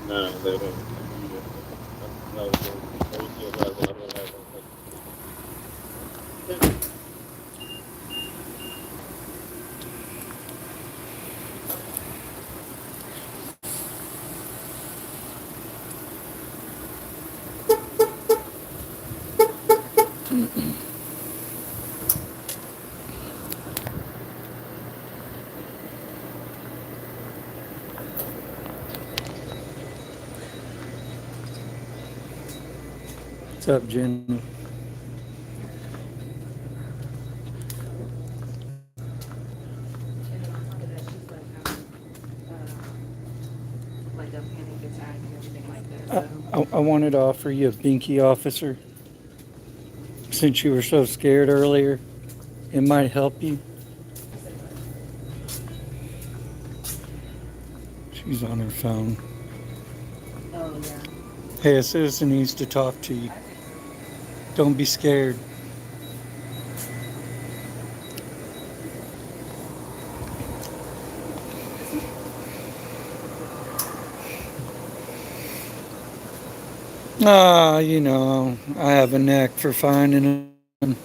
No, they don't. No, they still got one. I don't have one. What's up, Jenny? I wanted to offer you a binky, officer. Since you were so scared earlier, it might help you. She's on her phone. Hey, a citizen needs to talk to you. Don't be scared. Ah, I have a knack for finding them.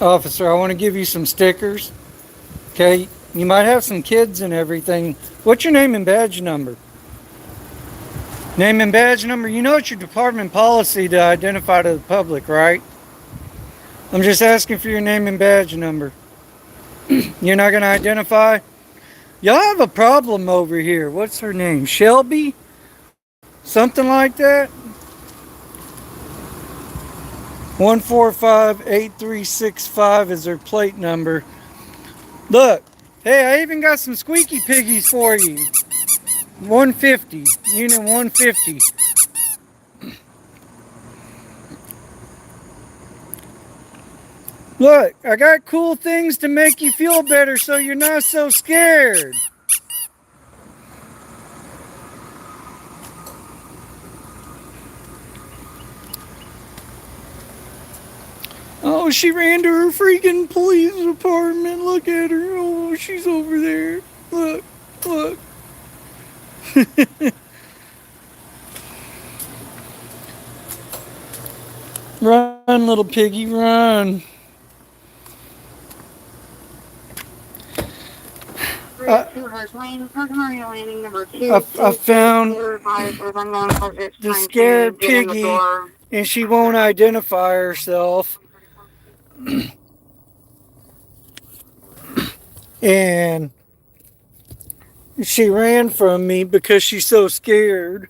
Officer, I want to give you some stickers. Okay, you might have some kids and everything. What's your name and badge number? Name and badge number. You know it's your department policy to identify to the public, right? I'm just asking for your name and badge number. You're not going to identify? Y'all have a problem over here. What's her name? Shelby? Something like that? 1458365 is her plate number. Look, hey, I even got some squeaky piggies for you. 150, unit 150. Look, I got cool things to make you feel better so you're not so scared. Oh, she ran to her freaking police department. Look at her. Oh, she's over there. Look, look. Run, little piggy, run. I, I found the scared piggy, and she won't identify herself. And she ran from me because she's so scared.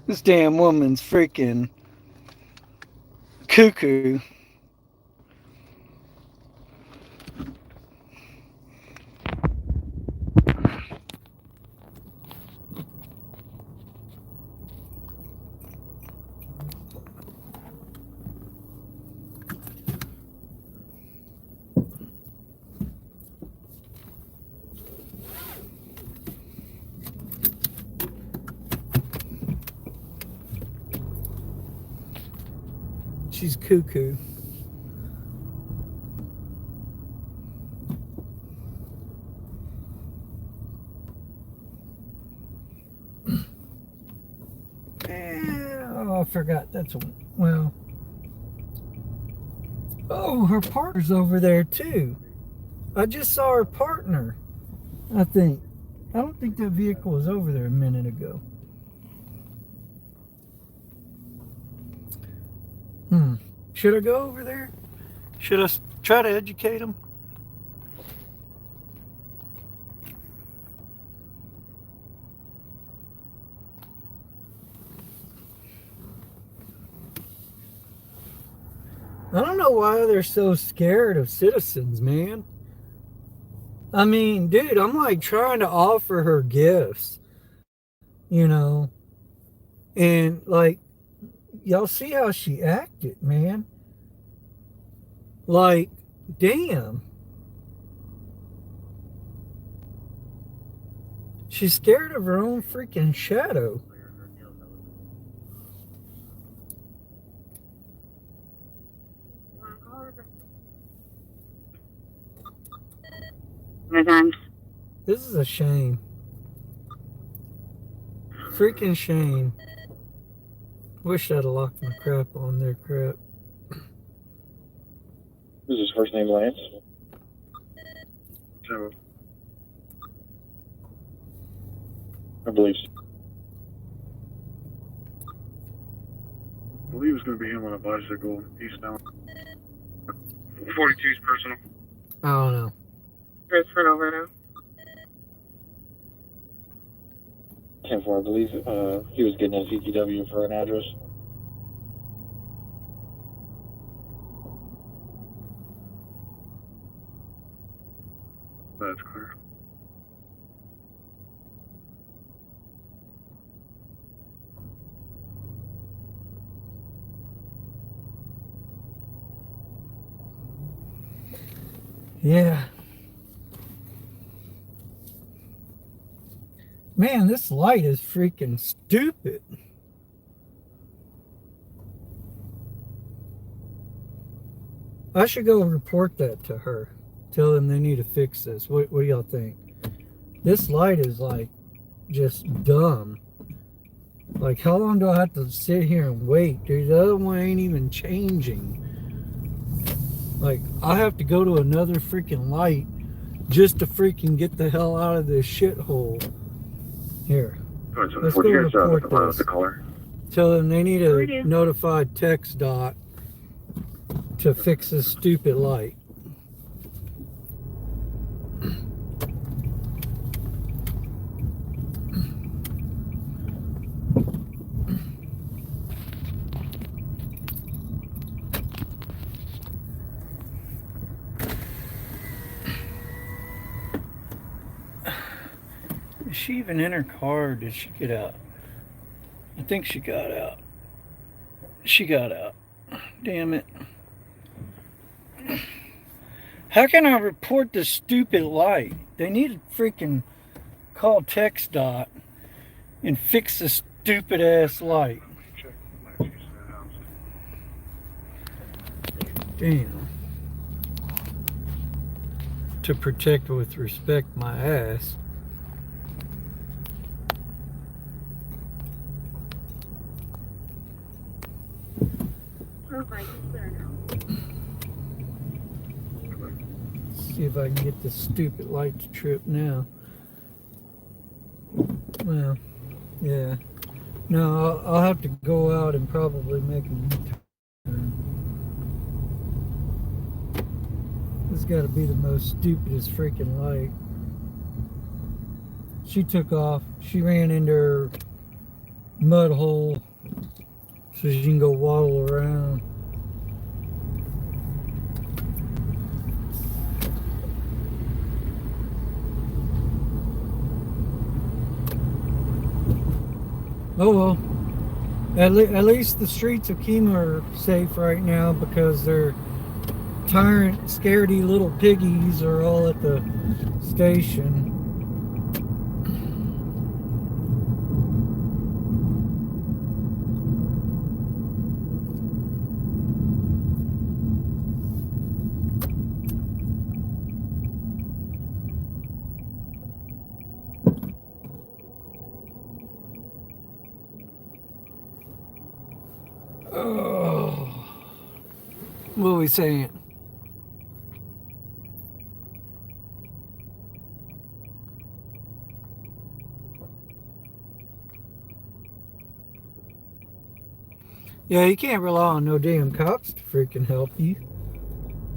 This damn woman's freaking cuckoo. She's cuckoo. Oh, I forgot. That's well. Oh, her partner's over there too. I just saw her partner. I think. I don't think that vehicle was over there a minute ago. Should I go over there? Should I try to educate them? I don't know why they're so scared of citizens, man. I mean, dude, I'm like trying to offer her gifts, you know, and like, y'all see how she acted, man. Like, damn. She's scared of her own freaking shadow. This is a shame. Freaking shame. Wish I'd have locked my crap on their crap. Who's his first name, Lance? So, I believe so. I believe it's going to be him on a bicycle eastbound. 42's personal. I don't know. Transferred over now. 10-4, I believe he was getting a CTW for an address. That's clear. Yeah. Man, this light is freaking stupid. I should go report that to her. Tell them they need to fix this. What do y'all think? This light is like just dumb. Like, how long do I have to sit here and wait, dude? The other one ain't even changing. Like, I have to go to another freaking light just to freaking get the hell out of this shithole. Here. Alright, so Let's go 40 report the this. caller. Tell them they need We to do. notify Text Dot to fix this stupid light. Is she even in her car or did she get out? I think she got out. She got out. Damn it. How can I report this stupid light? They need to freaking call Text Dot and fix this stupid ass light. Check my keys in the house. Damn. To protect with respect my ass. Okay, clear now. See if I can get this stupid light to trip now. Well, yeah. No, I'll have to go out and probably make a U-turn. This has got to be the most stupidest freaking light. She took off. She ran into her mud hole so she can go waddle around. Oh well. At least the streets of Kemah are safe right now because their tyrant, scaredy little piggies are all at the station. Oh, what are we saying? Yeah, you can't rely on no damn cops to freaking help you.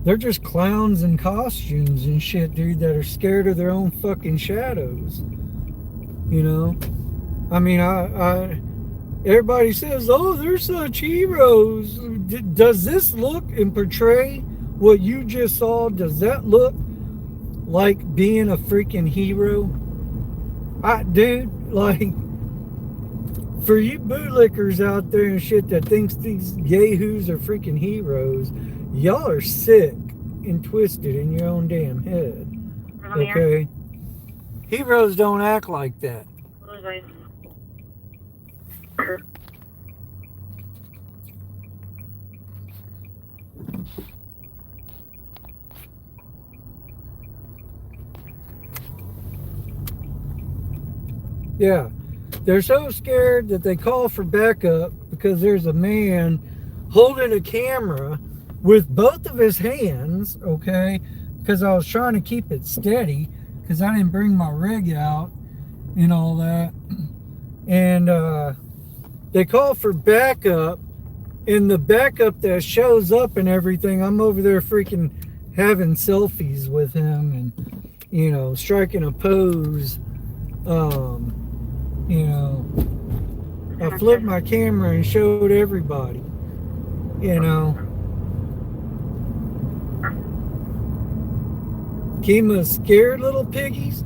They're just clowns in costumes and shit, dude, that are scared of their own fucking shadows. You know? I mean, everybody says, oh, they're such heroes. Does this look and portray what you just saw? Does that look like being a freaking hero? Dude, like, for you bootlickers out there and shit that thinks these yahoos are freaking heroes, y'all are sick and twisted in your own damn head. Okay? Heroes don't act like that. Yeah. They're so scared that they call for backup because there's a man holding a camera with both of his hands, okay? Because I was trying to keep it steady because I didn't bring my rig out and all that. And they call for backup, and the backup that shows up and everything, I'm over there freaking having selfies with him and, you know, striking a pose. You know, I flipped my camera and showed everybody, you know. Kemah scared little piggies.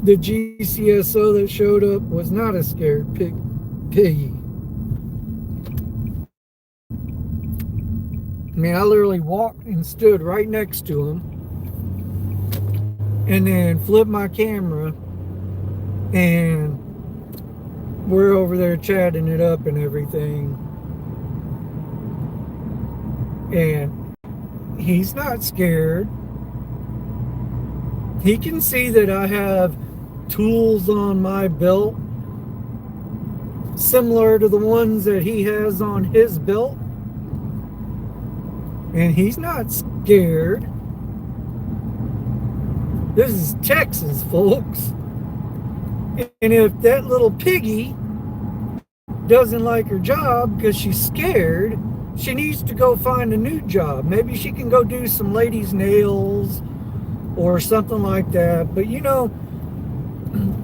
The GCSO that showed up was not a scared piggy. I mean, I literally walked and stood right next to him and then flipped my camera, and we're over there chatting it up and everything. And he's not scared. He can see that I have tools on my belt similar to the ones that he has on his belt. And he's not scared. This is Texas, folks. And if that little piggy doesn't like her job because she's scared, she needs to go find a new job. Maybe she can go do some ladies' nails or something like that. But you know,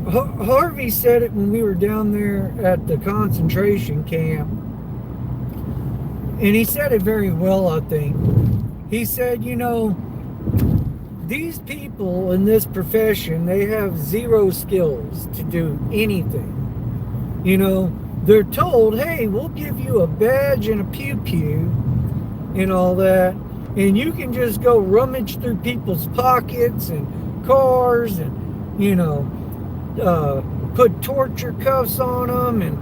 Harvey said it when we were down there at the concentration camp. And he said it very well, I think. He said, you know, these people in this profession, they have zero skills to do anything. You know, they're told, hey, we'll give you a badge and a pew-pew and all that, and you can just go rummage through people's pockets and cars and, you know, put torture cuffs on them and,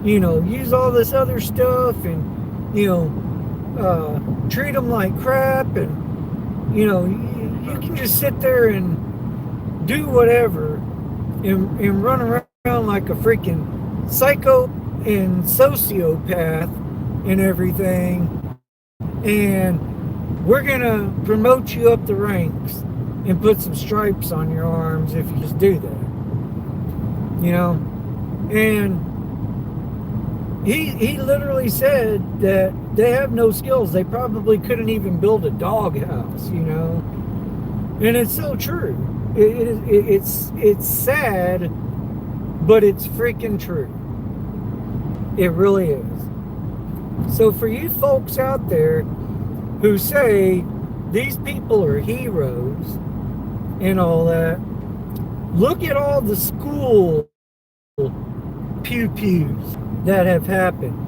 you know, use all this other stuff and, you know, treat them like crap, and, you know, you can just sit there and do whatever and run around like a freaking psycho and sociopath and everything, and we're gonna promote you up the ranks and put some stripes on your arms if you just do that, you know. And he literally said that they have no skills. They probably couldn't even build a doghouse, you know. And it's so true. It's sad, but it's freaking true. It really is. So for you folks out there who say these people are heroes and all that, look at all the school pew-pews that have happened.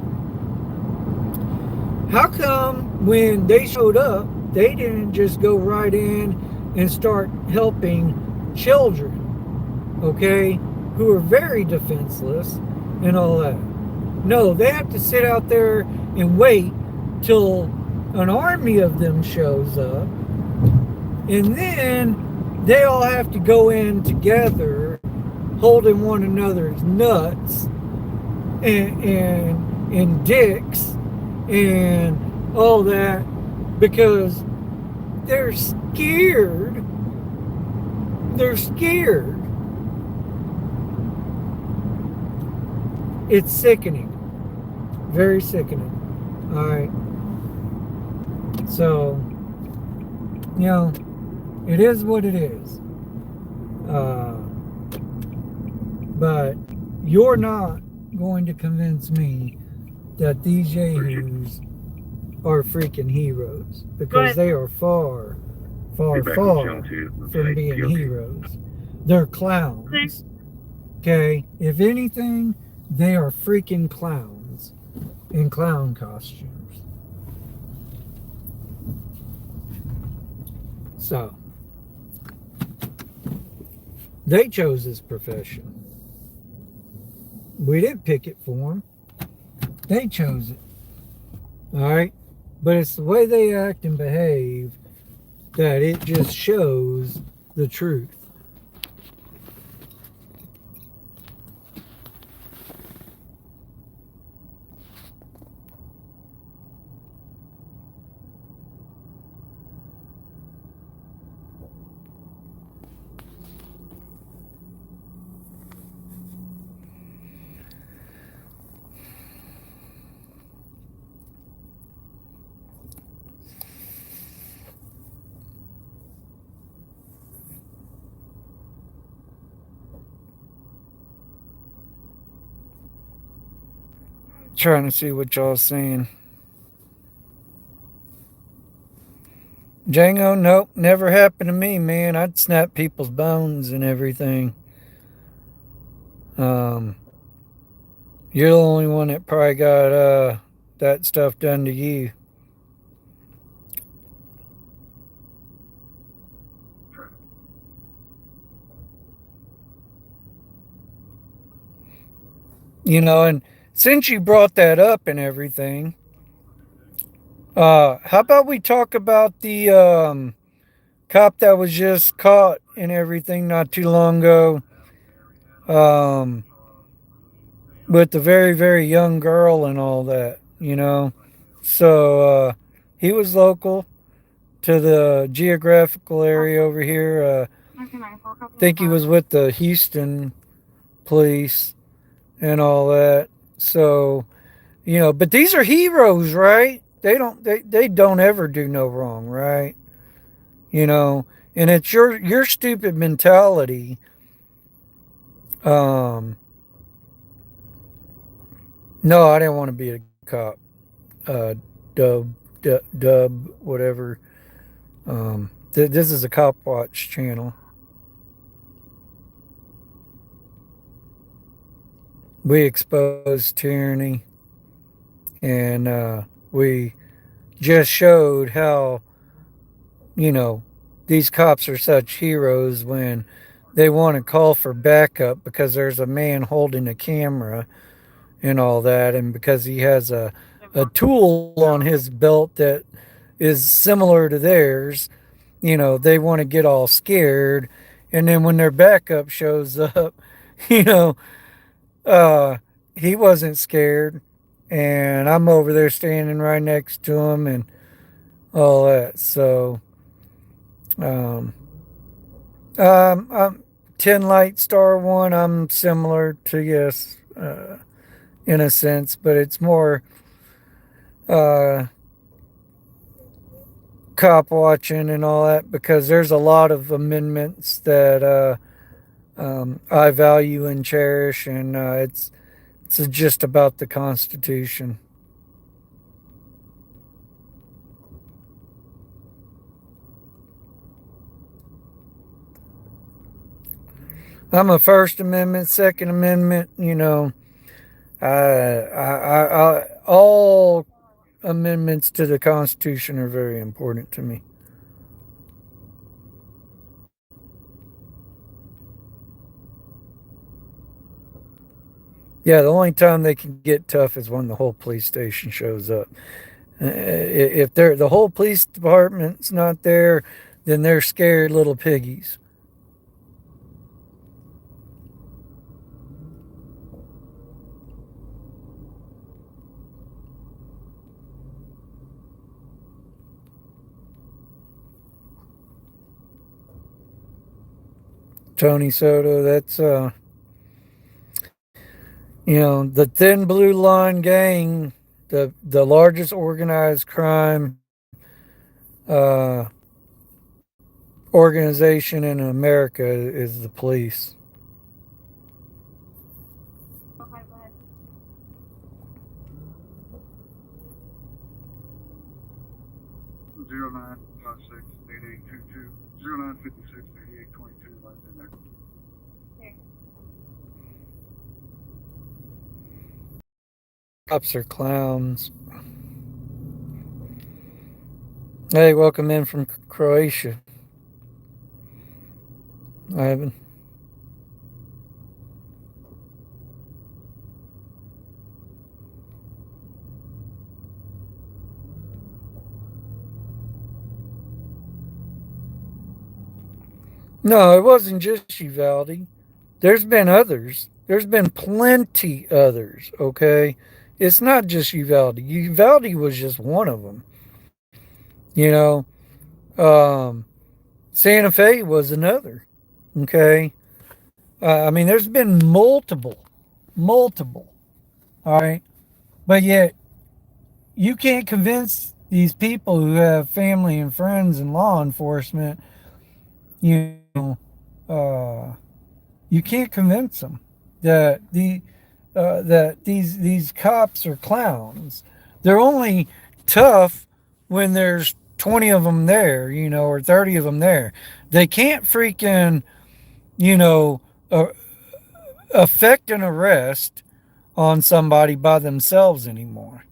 How come when they showed up, they didn't just go right in and start helping children, okay, who are very defenseless and all that? No, they have to sit out there and wait till an army of them shows up, and then they all have to go in together holding one another's nuts and dicks and all that because they're scared. They're scared. It's sickening. Very sickening. All right. So, you know, it is what it is. But you're not going to convince me that these yahoos are freaking heroes, because they are far, far, far from being heroes. They're clowns. Okay? If anything, they are freaking clowns in clown costumes. So, they chose this profession. We didn't pick it for them. They chose it. Alright? But it's the way they act and behave that it just shows the truth. Trying to see what y'all saying. Django, nope, never happened to me, man. I'd snap people's bones and everything. Um, you're the only one that probably got that stuff done to you. You know, and since you brought that up and everything, how about we talk about the cop that was just caught and everything not too long ago, um, with the very, very young girl and all that, you know? So he was local to the geographical area over here. I think he was with the Houston police and all that. So, you know, but these are heroes, right? They don't ever do no wrong, right? You know, and it's your stupid mentality. Um, no, I didn't want to be a cop. Dub, whatever. This is a cop watch channel. We expose tyranny, and we just showed how, you know, these cops are such heroes when they want to call for backup because there's a man holding a camera and all that, and because he has a tool on his belt that is similar to theirs, you know, they want to get all scared. And then when their backup shows up, you know, uh, he wasn't scared. And I'm over there standing right next to him and all that. So, um, I'm 10 light star one. I'm similar to, yes, in a sense, but it's more, uh, cop watching and all that because there's a lot of amendments that, I value and cherish, and it's just about the Constitution. I'm a First Amendment, Second Amendment. You know, all amendments to the Constitution are very important to me. Yeah, the only time they can get tough is when the whole police station shows up. If the whole police department's not there, then they're scared little piggies. Tony Soto, that's you know, the Thin Blue Line gang, the largest organized crime uh, organization in America is the police. 0956 8822 0956 8822 right in there. Cops are clowns. Hey, welcome in from Croatia, Ivan. No, it wasn't just Uvalde. There's been others. There's been plenty others, okay? It's not just Uvalde. Uvalde was just one of them. You know, um, Santa Fe was another, okay? I mean, there's been multiple, all right? But yet, you can't convince these people who have family and friends in law enforcement, you know, you can't convince them that these cops are clowns. They're only tough when there's 20 of them there, or 30 of them there. They can't freaking, you know, uh, effect an arrest on somebody by themselves anymore.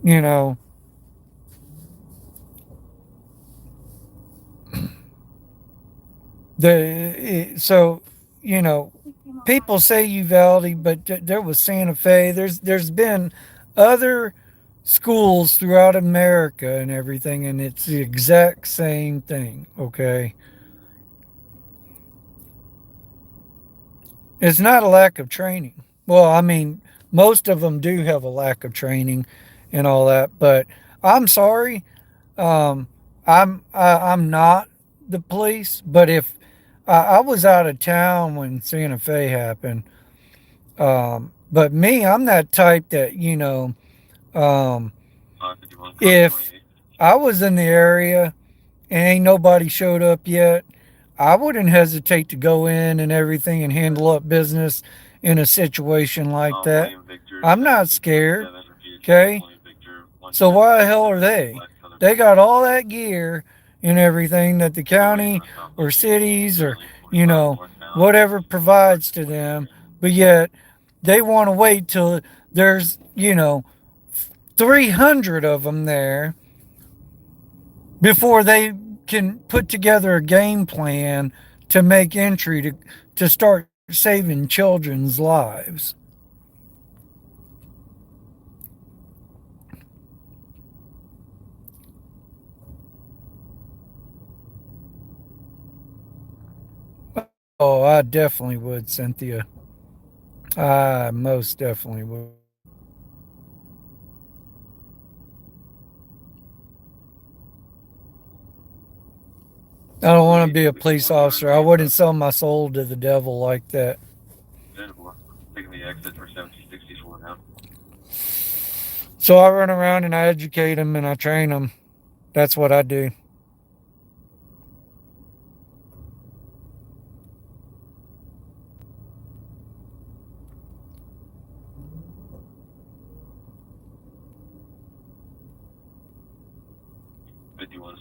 You know, so people say Uvalde, but there was Santa Fe. There's been other schools throughout America and everything, and it's the exact same thing. Okay, it's not a lack of training. Well, I mean, most of them do have a lack of training and all that, but I'm sorry. Um, I'm not the police, but if I was out of town when Santa Fe happened. But me, I'm that type that, um, if I was in the area and ain't nobody showed up yet, I wouldn't hesitate to go in and everything and handle up business in a situation like that. I'm not scared. Okay. So why the hell are they? They got all that gear and everything that the county or cities or, whatever provides to them, but yet they want to wait till there's, 300 of them there before they can put together a game plan to make entry to start saving children's lives. Oh, I definitely would, Cynthia. I most definitely would. I don't want to be a police officer. I wouldn't sell my soul to the devil like that. Taking the exit for 1764 now. So I run around and I educate them and I train them. That's what I do.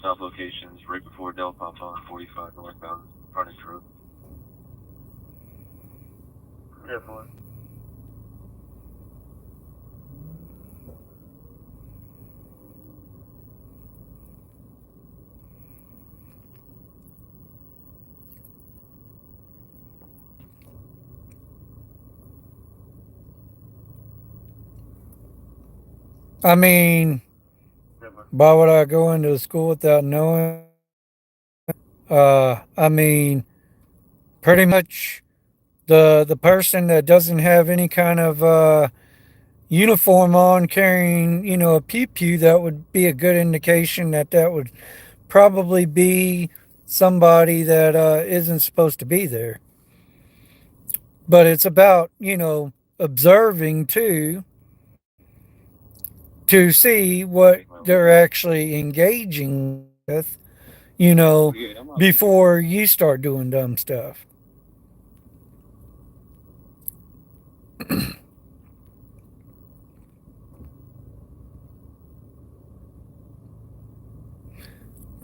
South locations right before Del Papa on 45 northbound frontage road. Yeah, boy. I mean, why would I go into a school without knowing? I mean, pretty much the person that doesn't have any kind of uniform on, carrying a pew pew, that would be a good indication that would probably be somebody that isn't supposed to be there. But it's about observing too, to see what they're actually engaging with, before you start doing dumb stuff.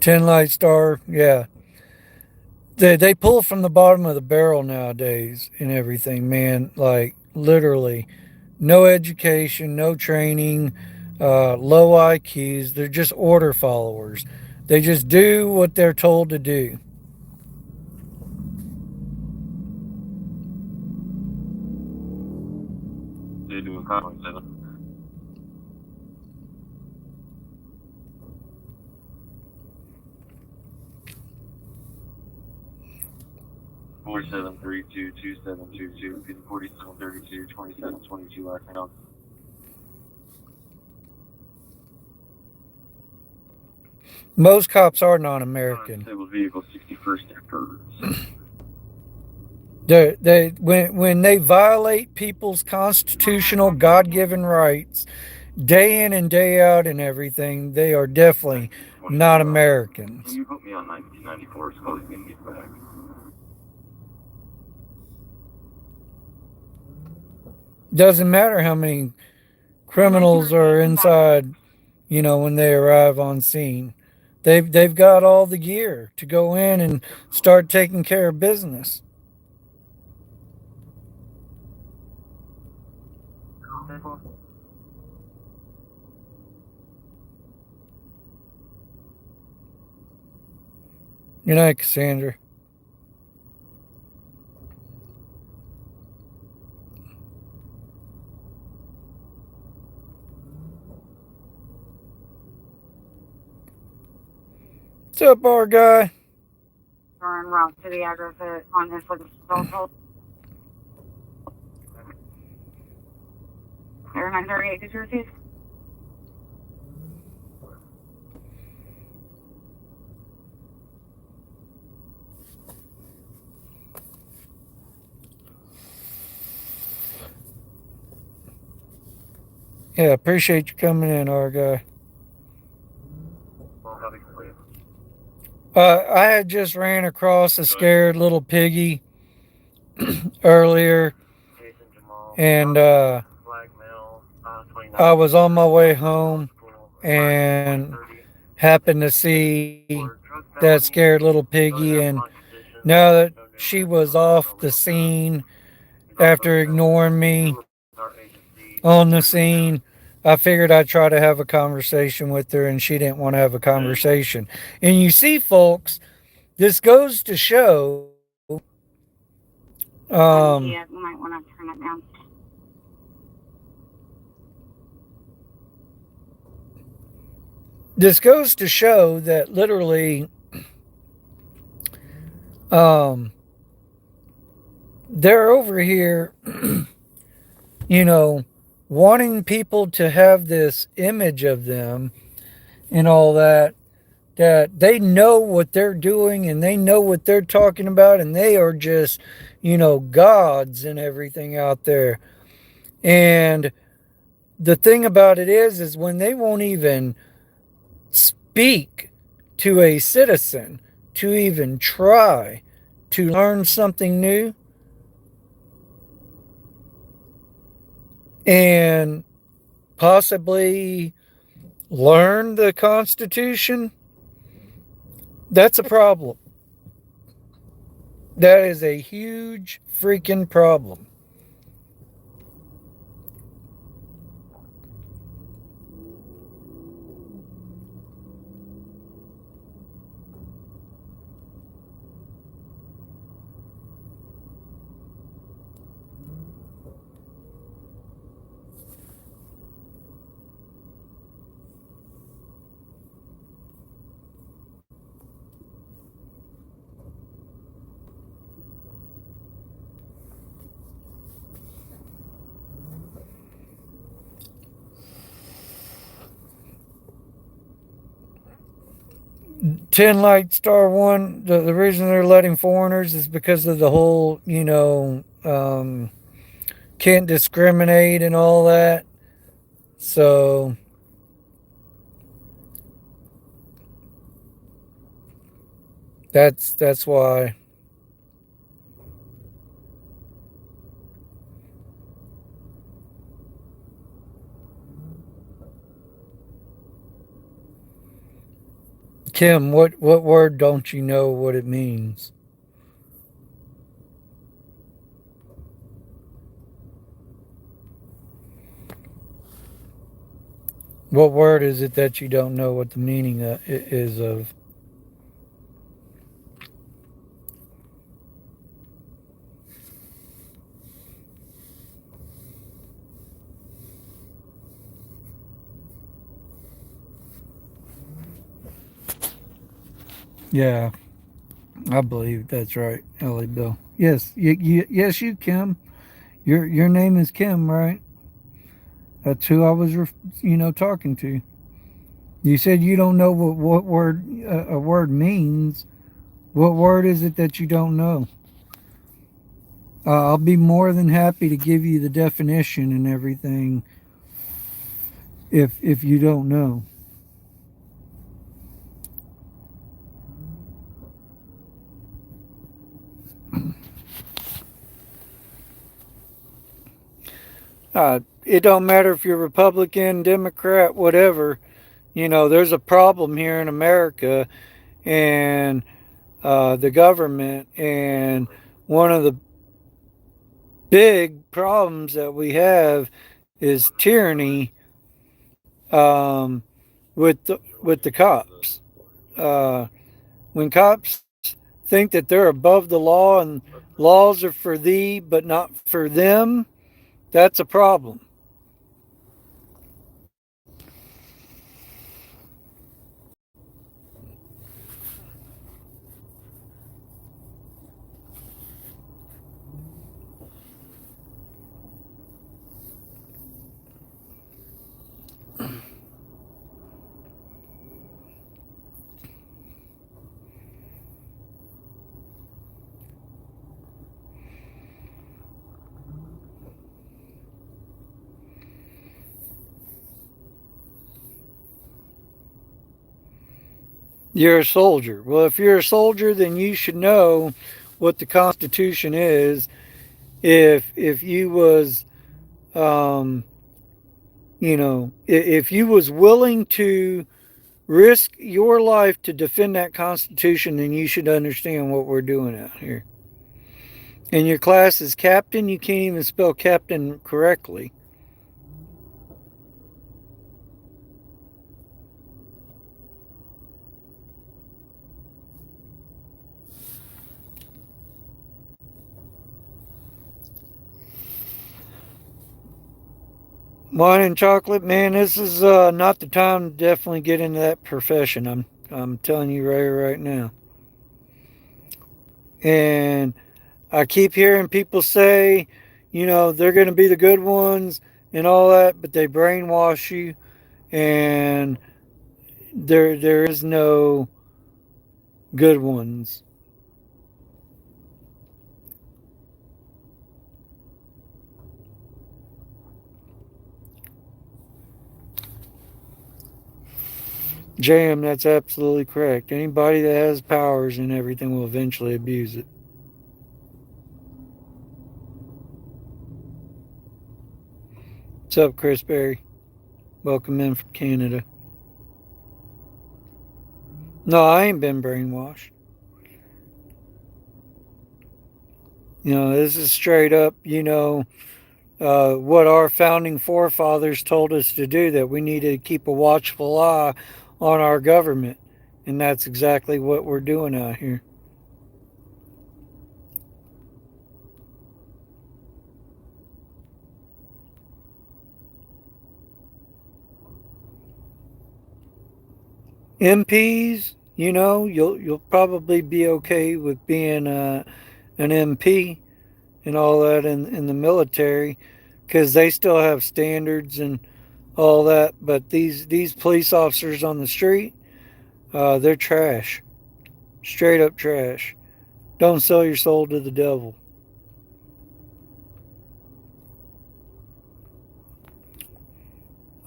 10 light star, yeah. They pull from the bottom of the barrel nowadays and everything, man. Like literally, no education, no training, low IQs. They're just order followers. They just do what they're told to do. They're doing Conway 7. 47322722, 4732 2722 last round. Most cops are non-American. Disabled vehicle 61st Acres. When they violate people's constitutional God-given rights day in and day out and everything, they are definitely not Americans. Can you put me on 1994? Scully's gonna get back. Doesn't matter how many criminals are inside, when they arrive on scene. They've got all the gear to go in and start taking care of business. Good night, Cassandra. What's up, bar guy? Or en route to the address on this list. Air 938, did you receive? Yeah, appreciate you coming in, our guy. I had just ran across a scared little piggy earlier, and I was on my way home and happened to see that scared little piggy, and now that she was off the scene after ignoring me on the scene, I figured I'd try to have a conversation with her, and she didn't want to have a conversation. And you see, folks, this goes to show Yeah, we might want to turn it down. this goes to show that literally they're over here wanting people to have this image of them and all that they know what they're doing and they know what they're talking about, and they are just gods and everything out there. And the thing about it is when they won't even speak to a citizen to even try to learn something new and possibly learn the Constitution, that's a problem. That is a huge freaking problem. Ten Light Star One. The reason they're letting foreigners is because of the whole, can't discriminate and all that. So that's why. Kim, what word don't you know what it means? What word is it that you don't know what the meaning is of? Yeah, I believe that's right, Ellie Bill. Yes, yes, you Kim. Your name is Kim, right? That's who I was, talking to. You said you don't know what word a word means. What word is it that you don't know? I'll be more than happy to give you the definition and everything if you don't know. It don't matter if you're Republican, Democrat, whatever. There's a problem here in America and the government, and one of the big problems that we have is tyranny with the cops. Uh, when cops think that they're above the law and laws are for thee but not for them, that's a problem. You're a soldier. Well, if you're a soldier, then you should know what the Constitution is. If you was, um, if you was willing to risk your life to defend that Constitution, then you should understand what we're doing out here. And your class is captain. You can't even spell captain correctly. Wine and chocolate, man. This is not the time to definitely get into that profession. I'm telling you right now. And I keep hearing people say, they're going to be the good ones and all that, but they brainwash you, and there is no good ones. Jam, that's absolutely correct. Anybody that has powers and everything will eventually abuse it. What's up, Chris Berry? Welcome in from Canada. No, I ain't been brainwashed. This is straight up, what our founding forefathers told us to do, that we need to keep a watchful eye on our government. And that's exactly what we're doing out here. MPs, you'll probably be okay with being an MP and all that in the military, because they still have standards and all that. But these police officers on the street, they're trash, straight up trash. Don't sell your soul to the devil.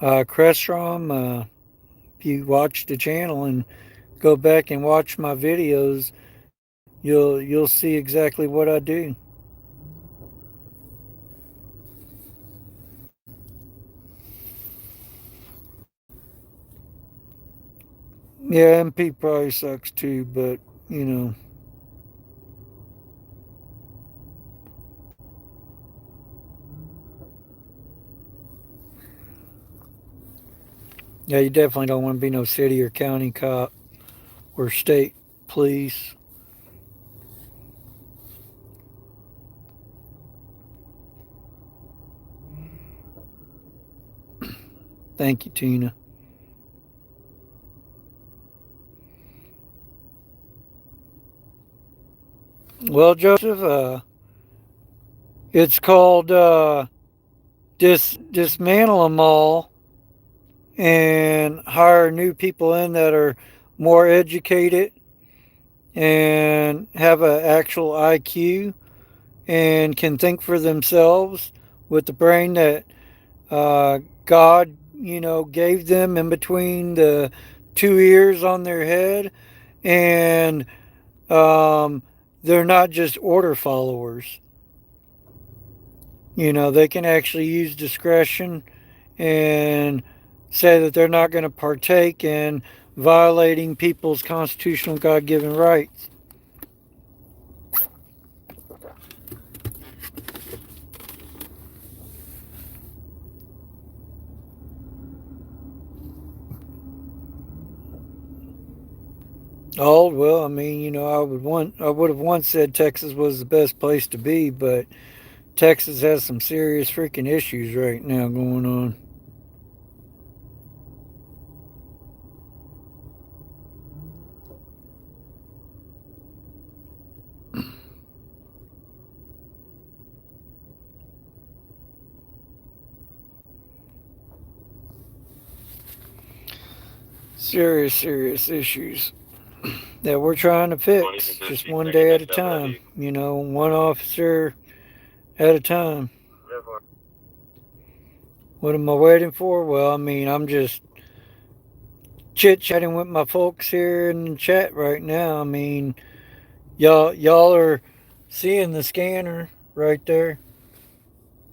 Crestrom, if you watch the channel and go back and watch my videos, you'll see exactly what I do. Yeah, MP probably sucks too, but you know, yeah, you definitely don't want to be no city or county cop or state police. Thank you, Tina. Well, Joseph, it's called dismantle them all and hire new people in that are more educated and have an actual IQ and can think for themselves with the brain that God, gave them in between the two ears on their head, and um, they're not just order followers. They can actually use discretion and say that they're not going to partake in violating people's constitutional God given rights. Oh well, I mean, I would have once said Texas was the best place to be, but Texas has some serious freaking issues right now going on. Serious, serious issues that we're trying to fix just one day at a time. One officer at a time. What am I waiting for? Well, I mean, I'm just chit chatting with my folks here in the chat right now. I mean, y'all are seeing the scanner right there.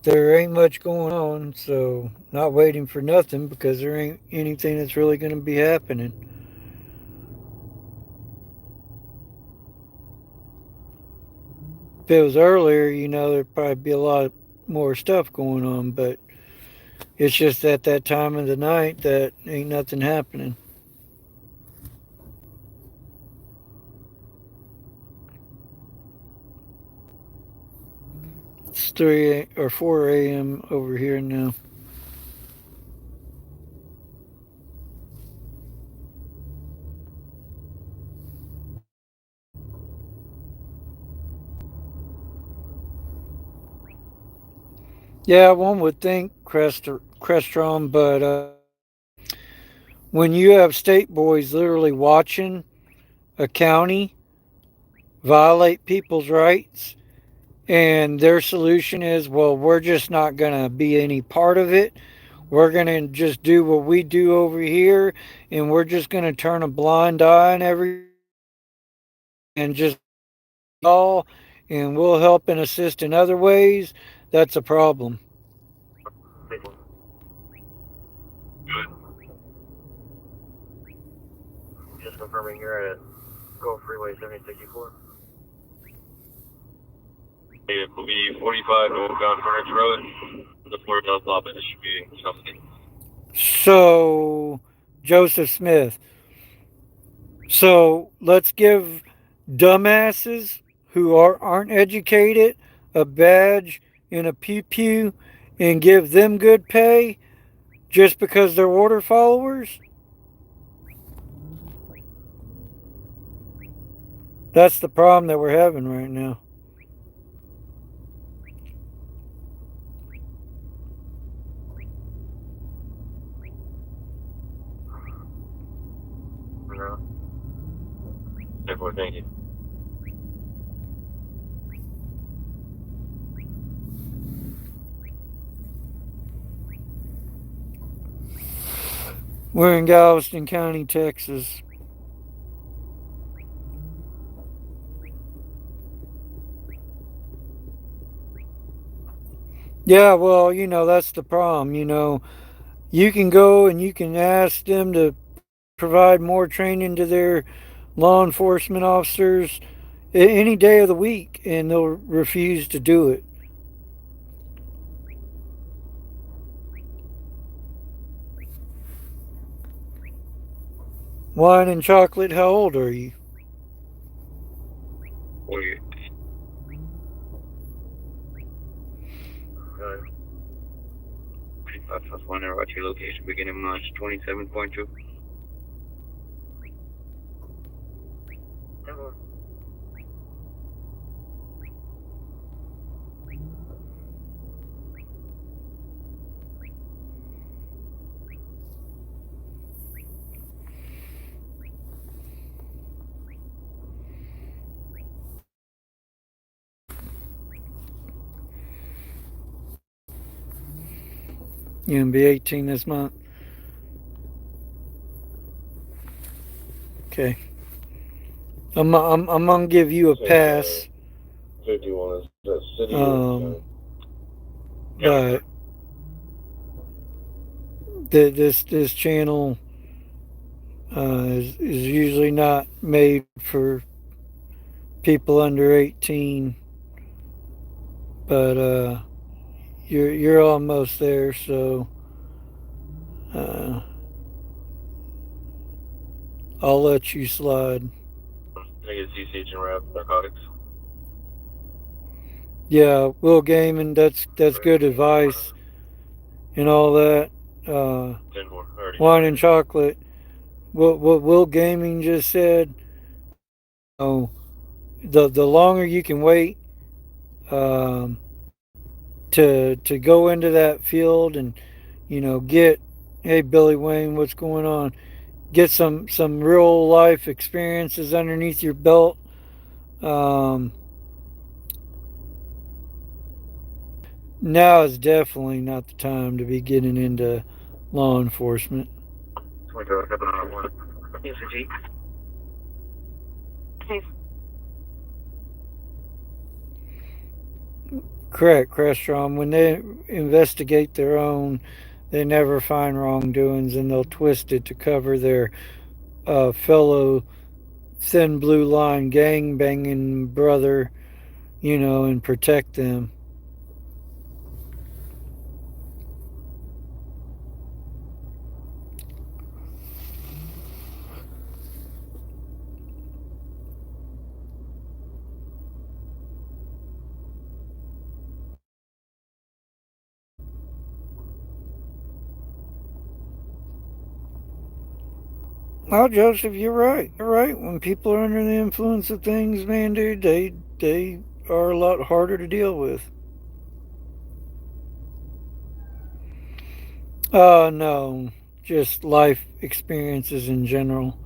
There ain't much going on, so not waiting for nothing because there ain't anything that's really going to be happening. If it was earlier, there'd probably be a lot more stuff going on, but it's just at that time of the night that ain't nothing happening. It's 3 or 4 a.m. over here now. Yeah, one would think Crestron, but when you have state boys literally watching a county violate people's rights, and their solution is, well, we're just not going to be any part of it. We're going to just do what we do over here, and we're just going to turn a blind eye and everything and just all, and we'll help and assist in other ways. That's a problem. Just confirming you're at Gulf Freeway 7064. It will be 45 northbound Furnace Road. The floor does stop at distributing something. So, Joseph Smith. So, let's give dumbasses who aren't educated a badge and a pew pew and give them good pay just because they're order followers? That's the problem that we're having right now. No. Therefore, thank you. We're in Galveston County, Texas. Yeah, well, that's the problem. You can go and you can ask them to provide more training to their law enforcement officers any day of the week, and they'll refuse to do it. Wine and chocolate, how old are you? 48. Plus one hour at your location beginning March 27.2. You're gonna be 18 this month. Okay. I'm gonna give you a pass. 51 is the city. But this channel is usually not made for people under 18. But you're almost there, so I'll let you slide. Niggas CCH and rap narcotics. Yeah, Will Gaming, that's good advice and all that. 10-4, already. Wine and chocolate. What Will Gaming just said. Oh, the longer you can wait um, to go into that field and get, hey Billy Wayne, what's going on? Get some real life experiences underneath your belt. Um, Now is definitely not the time to be getting into law enforcement. 24-7-1. Yes, G. Correct, Crestron. When they investigate their own, they never find wrongdoings, and they'll twist it to cover their fellow thin blue line gang banging brother, and protect them. Well, Joseph, you're right. You're right. When people are under the influence of things, man, dude, they are a lot harder to deal with. No, just life experiences in general.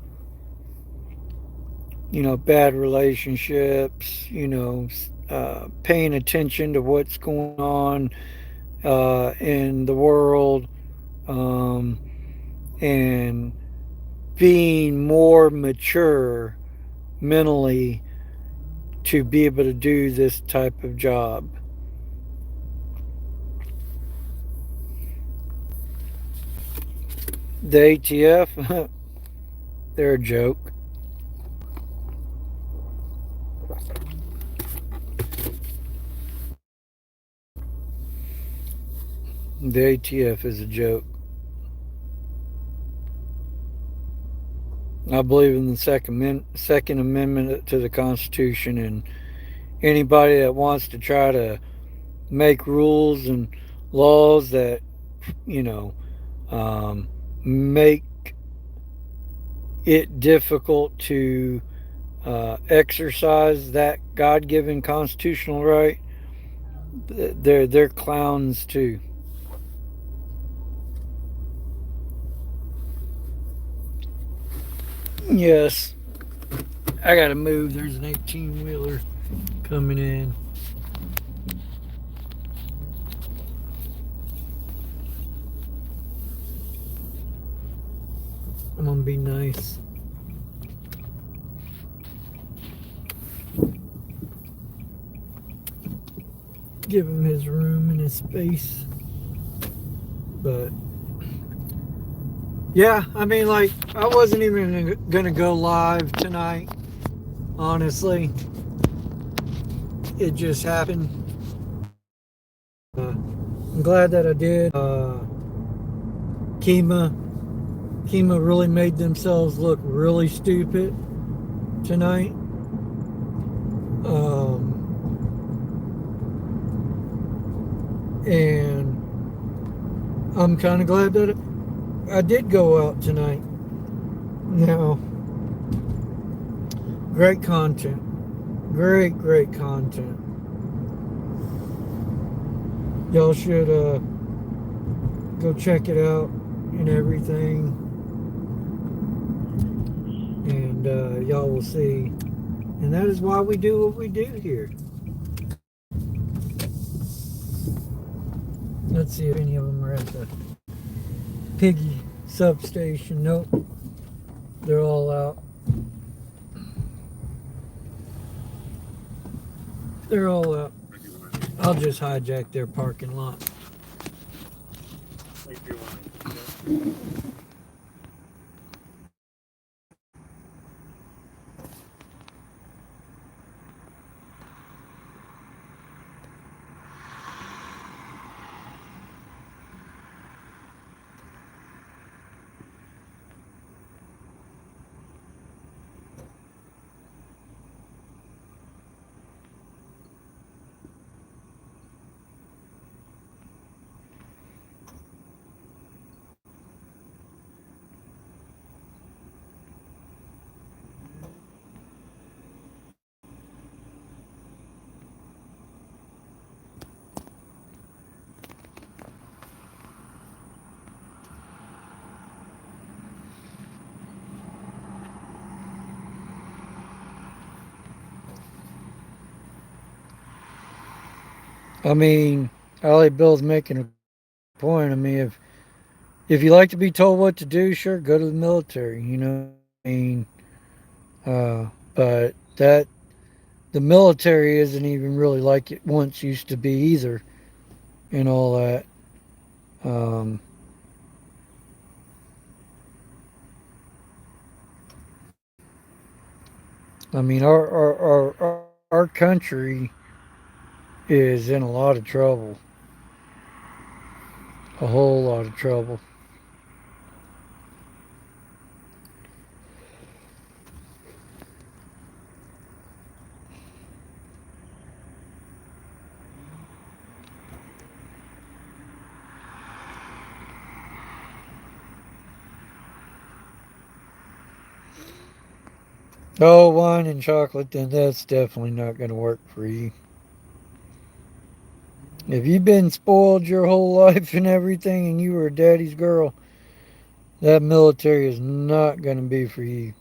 Bad relationships. Paying attention to what's going on in the world, um, and being more mature mentally to be able to do this type of job. The ATF, they're a joke. The ATF is a joke. I believe in the Second Amendment to the Constitution, and anybody that wants to try to make rules and laws that, you know, make it difficult to exercise that God-given constitutional right, they're clowns too. Yes, I gotta move. There's an 18-wheeler coming in. I'm gonna be nice. Give him his room and his space. But Yeah, I mean, like, I wasn't even gonna go live tonight, honestly. It just happened. I'm glad that I did. Kemah, Kemah really made themselves look really stupid tonight. And I'm kind of glad that I did go out tonight. Now, great content. Great content. Y'all should go check it out and everything. And y'all will see. And that is why we do what we do here. Let's see if any of them are at the Piggy substation. Nope. They're all out. They're all out. I'll just hijack their parking lot. Thank you. I mean, Ollie Bill's making a point. I mean, if you like to be told what to do, sure, go to the military. You know, I mean, but that the military isn't even really like it once used to be either, and all that. Um, I mean, our country is in a lot of trouble, a whole lot of trouble. Oh, wine and chocolate, then that's definitely not going to work for you. If you've been spoiled your whole life and everything and you were a daddy's girl, that military is not going to be for you.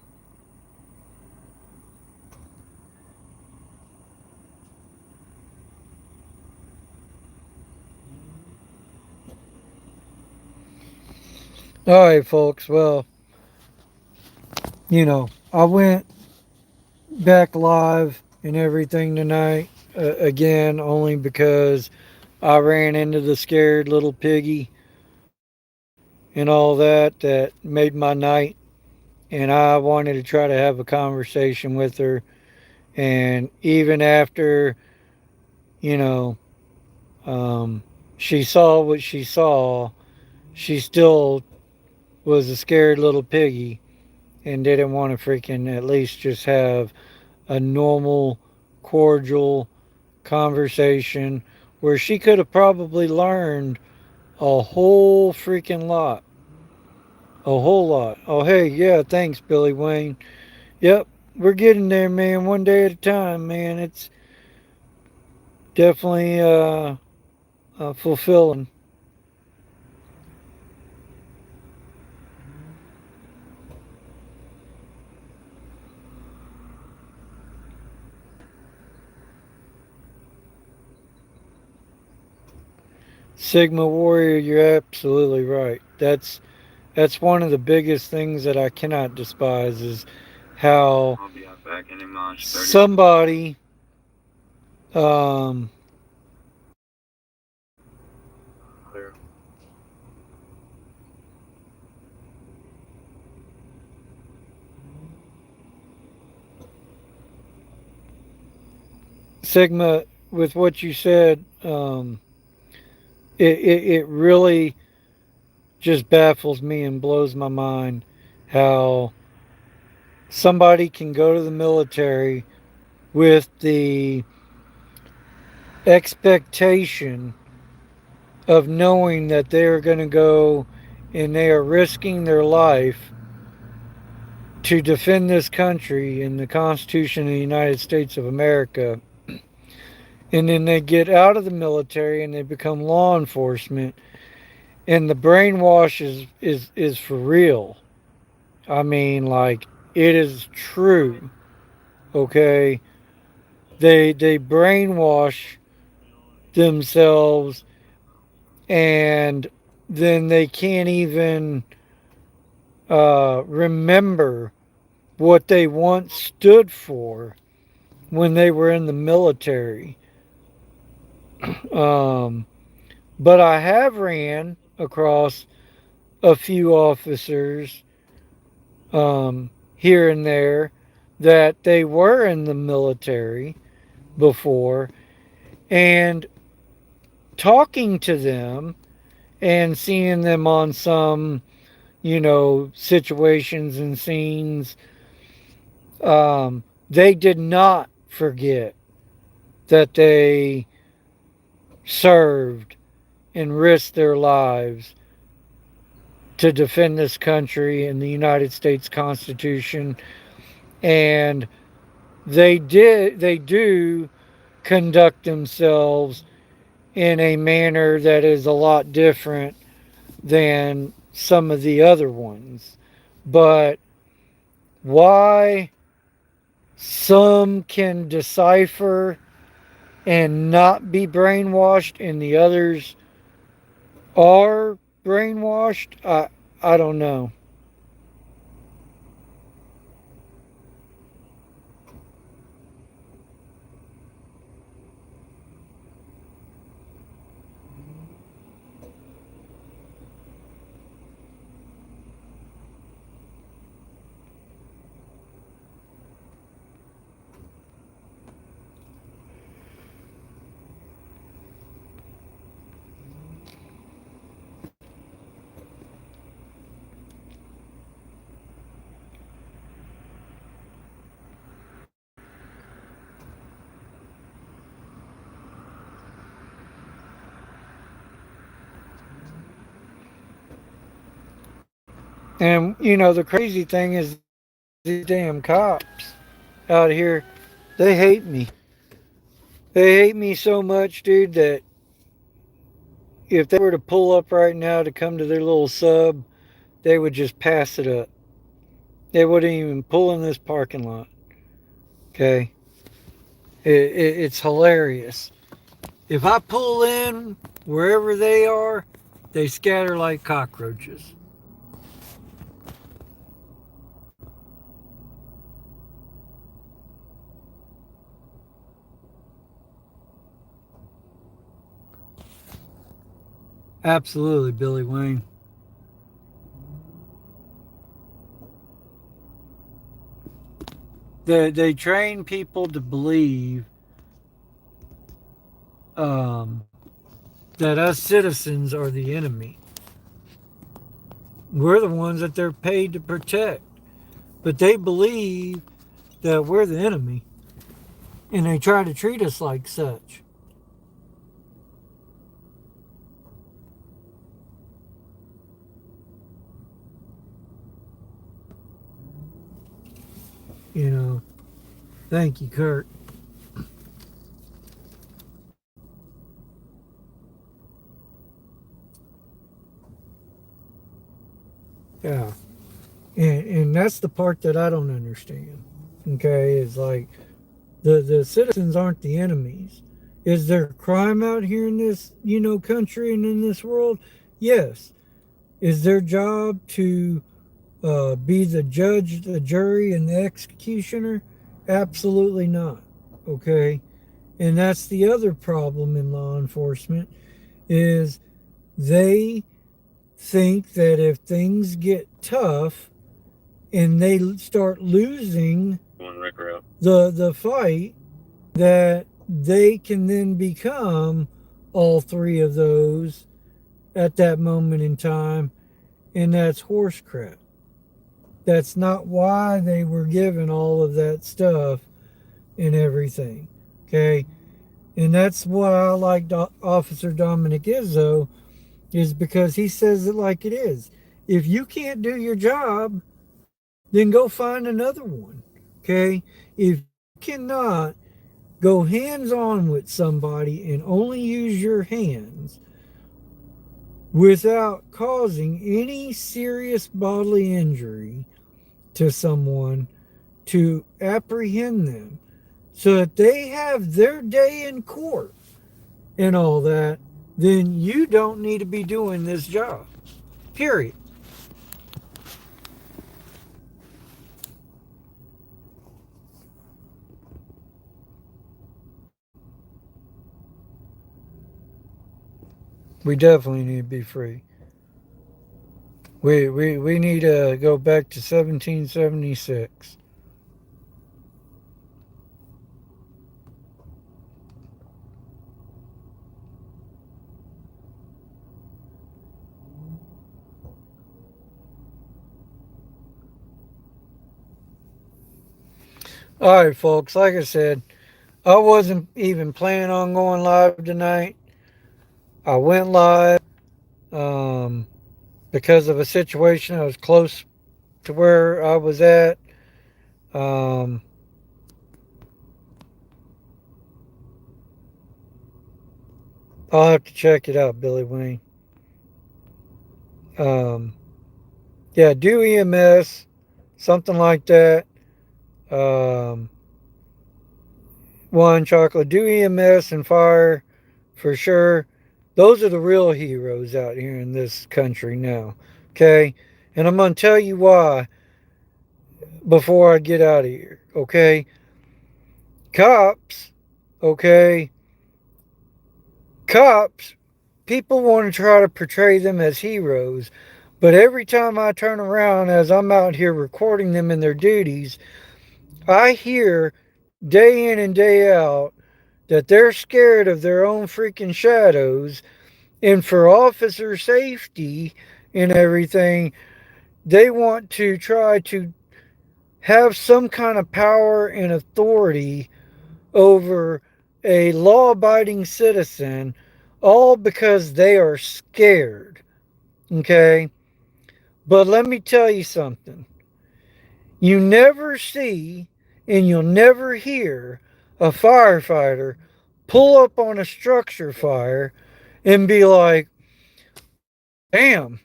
All right, folks. Well, I went back live and everything tonight again only because I ran into the scared little piggy and all that made my night. And I wanted to try to have a conversation with her. And even after, you know, um, she saw what she saw, she still was a scared little piggy and didn't want to freaking at least just have a normal, cordial conversation where she could have probably learned a whole freaking lot. A whole lot. Oh, hey, yeah, thanks, Billy Wayne. Yep, we're getting there, man, one day at a time, man. It's definitely fulfilling. Sigma Warrior, you're absolutely right. That's one of the biggest things that I cannot despise is how I'll be out back in March 30th. somebody um, Clear. Sigma, with what you said, it really just baffles me and blows my mind how somebody can go to the military with the expectation of knowing that they are going to go and they are risking their life to defend this country and the Constitution of the United States of America. And then they get out of the military and they become law enforcement. And the brainwash is for real. I mean, like, it is true. Okay? They brainwash themselves, and then they can't even remember what they once stood for when they were in the military. Um, but I have ran across a few officers here and there that they were in the military before, and talking to them and seeing them on some, situations and scenes, they did not forget that they served and risked their lives to defend this country and the United States Constitution. And they do conduct themselves in a manner that is a lot different than some of the other ones. But why some can decipher and not be brainwashed and the others are brainwashed, I don't know. And the crazy thing is these damn cops out here, they hate me. They hate me so much, dude, that if they were to pull up right now to come to their little sub, they would just pass it up. They wouldn't even pull in this parking lot. Okay? It's hilarious. If I pull in wherever they are, they scatter like cockroaches. Absolutely, Billy Wayne. They train people to believe that us citizens are the enemy. We're the ones that they're paid to protect. But they believe that we're the enemy. And they try to treat us like such. Thank you, Kurt. Yeah. And that's the part that I don't understand. Okay, is like the citizens aren't the enemies. Is there crime out here in this, country and in this world? Yes. Is their job to be the judge, the jury, and the executioner? Absolutely not. Okay, and that's the other problem in law enforcement is they think that if things get tough and they start losing the fight, that they can then become all three of those at that moment in time, and that's horse crap. That's not why they were given all of that stuff and everything. Okay? And that's what I like Officer Dominic Izzo, is because he says it like it is. If you can't do your job, then go find another one. Okay? If you cannot go hands on with somebody and only use your hands without causing any serious bodily injury to someone, to apprehend them so that they have their day in court and all that, then you don't need to be doing this job. Period. We definitely need to be free. We need to go back to 1776. All right, folks. Like I said, I wasn't even planning on going live tonight. I went live um, because of a situation. I was close to where I was at. Um, I'll have to check it out, Billy Wayne. Um, yeah, do EMS, something like that. Um, one chocolate, do EMS and fire for sure. Those are the real heroes out here in this country now. Okay, and I'm gonna tell you why before I get out of here. Okay, cops. Okay, cops. People want to try to portray them as heroes, but every time I turn around as I'm out here recording them in their duties, I hear day in and day out that they're scared of their own freaking shadows, and for officer safety and everything, they want to try to have some kind of power and authority over a law abiding citizen, all because they are scared. Okay? But let me tell you something. You never see and you'll never hear a firefighter pull up on a structure fire and be like, damn,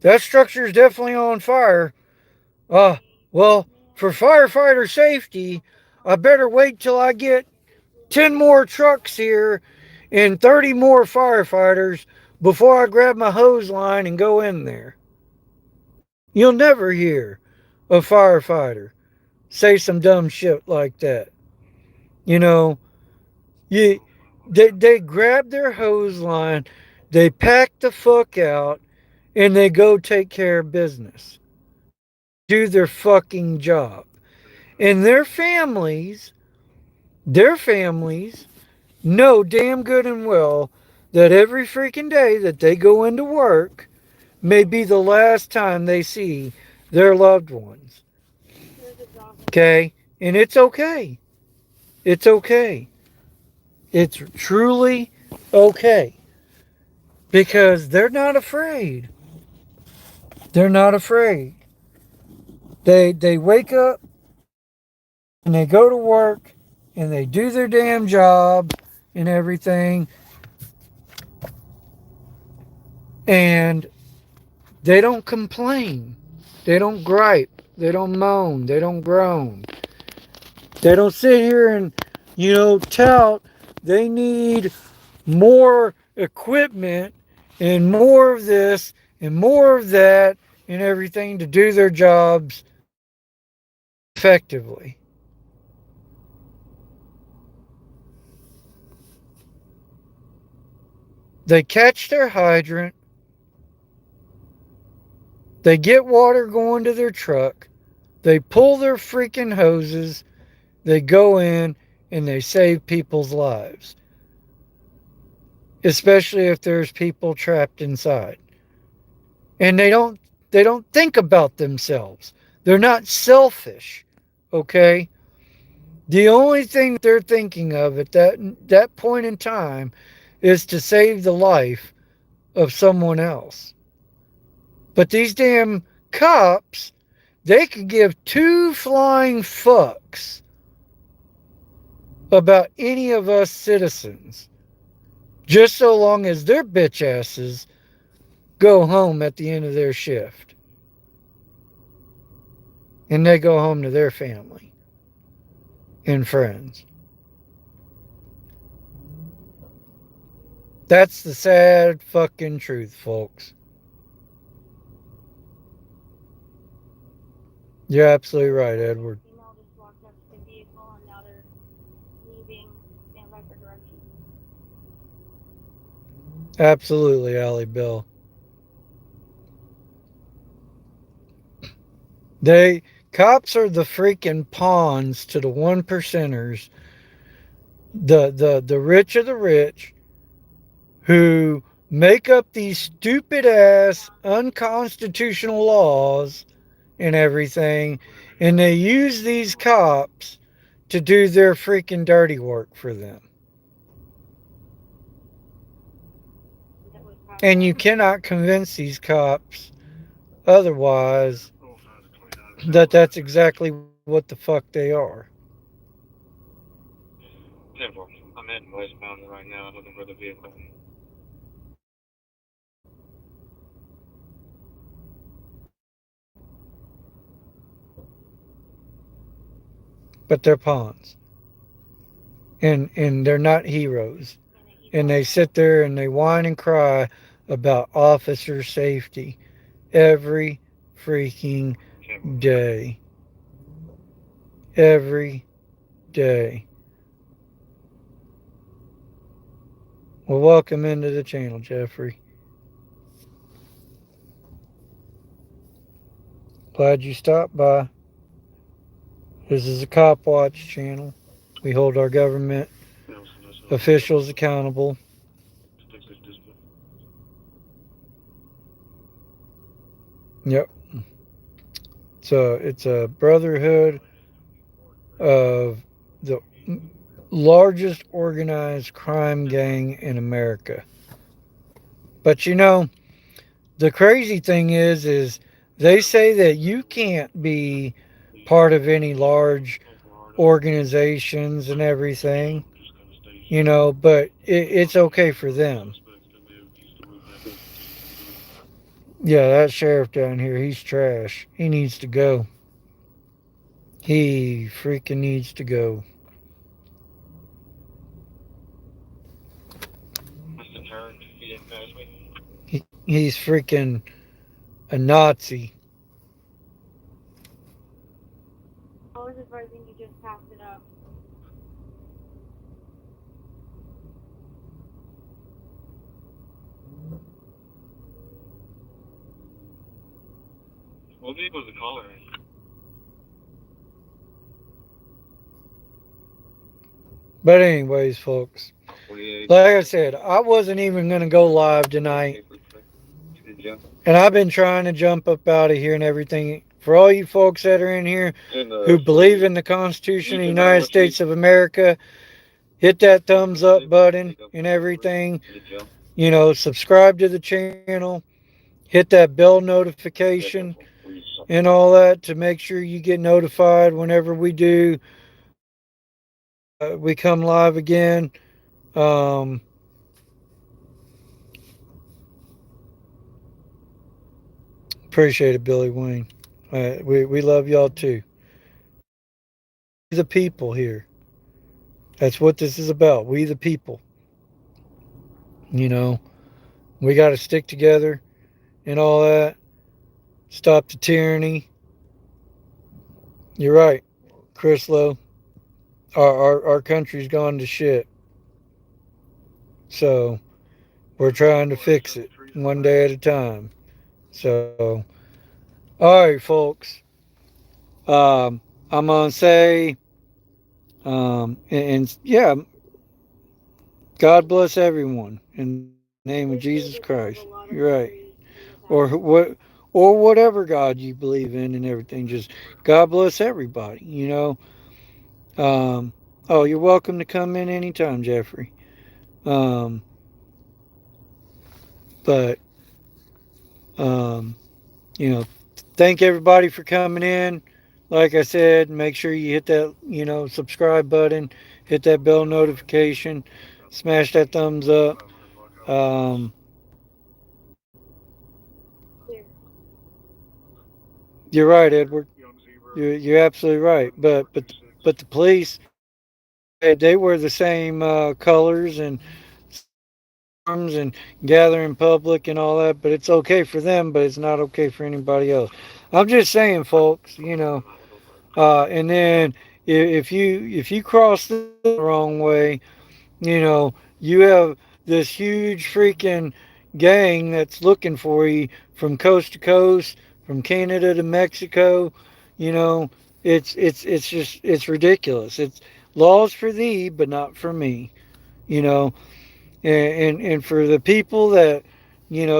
that structure is definitely on fire. Uh, well, for firefighter safety, I better wait till I get 10 more trucks here and 30 more firefighters before I grab my hose line and go in there. You'll never hear a firefighter say some dumb shit like that. You know, you, they grab their hose line, they pack the fuck out, and they go take care of business. Do their fucking job. And their families know damn good and well that every freaking day that they go into work may be the last time they see their loved ones. Okay? And it's okay. It's okay. It's truly okay. Because they're not afraid. They're not afraid. They wake up and they go to work and they do their damn job and everything, and they don't complain. They don't gripe. They don't moan. They don't groan. They don't sit here and, tout they need more equipment and more of this and more of that and everything to do their jobs effectively. They catch their hydrant. They get water going to their truck. They pull their freaking hoses. They go in and they save people's lives, especially if there's people trapped inside. And they don't think about themselves. They're not selfish, okay? The only thing they're thinking of at that point in time is to save the life of someone else. But these damn cops, they could give two flying fucks about any of us citizens, just so long as their bitch asses go home at the end of their shift and they go home to their family and friends. That's the sad fucking truth, folks. You're absolutely right, Edward. Female just walked up to the vehicle and now they're leaving. Stand by for directions. Absolutely, Allie Bill. Cops are the freaking pawns to the one percenters, the rich of the rich, who make up these stupid ass unconstitutional laws and everything, and they use these cops to do their freaking dirty work for them. And you cannot convince these cops otherwise that that's exactly what the fuck they are. 10-4. I'm heading westbound right now, looking for the vehicle. But they're pawns. And they're not heroes. And they sit there and they whine and cry about officer safety every freaking day. Every day. Well, welcome into the channel, Jeffrey. Glad you stopped by. This is a Cop Watch channel. We hold our government officials accountable. Yep. So it's a brotherhood of the largest organized crime gang in America. But you know, the crazy thing is they say that you can't be part of any large organizations and everything, you know, but it's okay for them. Yeah, that sheriff down here, he's trash. He needs to go. He freaking needs to go. Must have turned. He didn't pass me. He's freaking a Nazi. I was advising you just passed it up. What vehicle was the caller in? But anyways, folks, 48. like I said, I wasn't even going to go live tonight. And I've been trying to jump up out of here and everything. For all you folks that are in here who believe in the Constitution of the United States of America, hit that thumbs up button and everything. You know, subscribe to the channel. Hit that bell notification and all that to make sure you get notified whenever we do. We come live again. Appreciate it, Billy Wayne. We love y'all too. The people here. That's what this is about. We the people. You know, we got to stick together and all that. Stop the tyranny. You're right, Chris Lowe. Our country's gone to shit. So we're trying to fix it one day at a time. So, all right, folks. I'm going to say And yeah, God bless everyone in the name of Jesus Christ. You're right. Or whatever God you believe in and everything. Just God bless everybody. Oh, you're welcome to come in anytime, Jeffrey. Um, but um, you know, thank everybody for coming in. Like I said, make sure you hit that subscribe button, hit that bell notification, smash that thumbs up. Um, Clear. you're right, Edward. Young Zebra, You're absolutely right. But the police, they wear the same colors and arms and gather in public and all that. But it's okay for them, but it's not okay for anybody else. I'm just saying, folks. And then if you cross the wrong way, you have this huge freaking gang that's looking for you from coast to coast, from Canada to Mexico. You know, it's just it's ridiculous. It's laws for thee, but not for me. You know, and for the people that